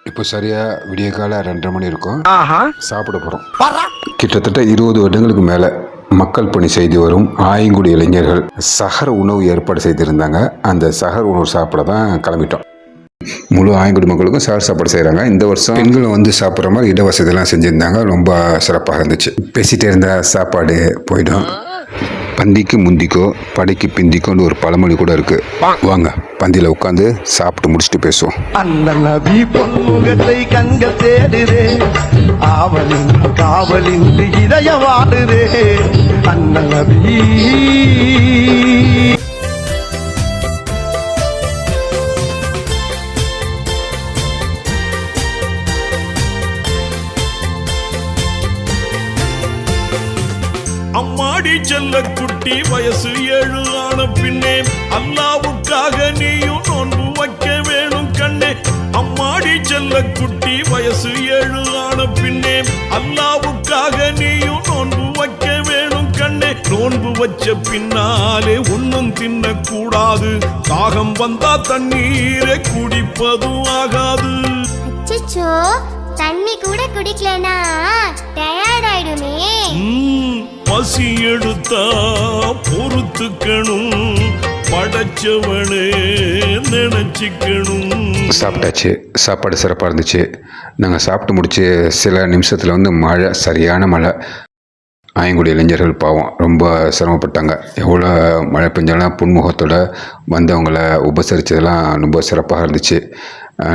இப்போ சரியாக விடிய கால 2:30 மணி இருக்கும். சாப்பிட போகிறோம். கிட்டத்தட்ட 20 வருடங்களுக்கு மேலே மக்கள் பணி செய்து வரும் ஆயங்குடி இளைஞர்கள் சகர உணவு ஏற்பாடு செய்திருந்தாங்க. அந்த சகர உணவு சாப்பிட தான் கிளம்பிட்டோம். முழு ஆயங்குடி மக்களுக்கும் சகர சாப்பாடு செய்கிறாங்க. இந்த வருஷம் பெண்களும் வந்து சாப்பிட்ற மாதிரி இடவசதியெல்லாம் செஞ்சுருந்தாங்க. ரொம்ப சிறப்பாக இருந்துச்சு. பேசிகிட்டே இருந்தால் சாப்பாடு போயிடும். பந்திக்கு முந்திக்கோ படைக்கு பிந்திக்கோன்னு ஒரு பழமொழி கூட இருக்கு. வாங்க பந்தியில் உட்காந்து சாப்பிட்டு முடிச்சுட்டு பேசுவோம். அந்த நபி பொன்முகத்தை கண்கள் தேடுதே, ஆவலின் காவலின் இதய வாடுதே. அந்த நபி அம்மாடி செல்ல குட்டி வயசு 7 ஆன பின்னே அல்லாவுக்காக நீயும் நோன்பு வைக்க வேணும் கண்ணே. அம்மாடி செல்ல குட்டி வயசு 7 ஆன பின்னே அல்லாவுக்காக நீயும் நோன்பு வைக்க வேணும் கண்ணே. நோன்பு வச்ச பின்னாலே ஒன்னும் தின்ன கூடாது. தாகம் வந்தா தண்ணீரை குடிப்பதும் ஆகாது. தண்ணி கூட குடிக்கலனா டயர்ட் ஆயிடுமே. பசி எடுத்தா பொறுத்துக்கணும், படைச்சவனே நினைச்சிக்கணும். சாப்பிட்டாச்சு. சாப்பாடு சிறப்பாக இருந்துச்சு. நாங்கள் சாப்பிட்டு முடிச்சு சில நிமிஷத்தில் வந்து மழை, சரியான மழை. ஆயங்குடி இளைஞர்கள் பாவம் ரொம்ப சிரமப்பட்டாங்க. எவ்வளோ மழை பெஞ்சாலும் புன்முகத்தோட வந்தவங்களை உபசரித்ததெல்லாம் ரொம்ப சிறப்பாக இருந்துச்சு.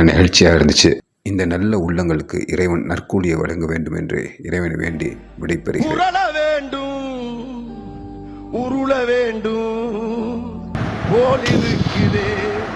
நிகழ்ச்சியாக இருந்துச்சு. இந்த நல்ல உள்ளங்களுக்கு இறைவன் நற்கூலியை வழங்க வேண்டும் என்று இறைவனை வேண்டி விடைபெறுகிறேன். உருள வேண்டும் போலிருக்கிறேன்.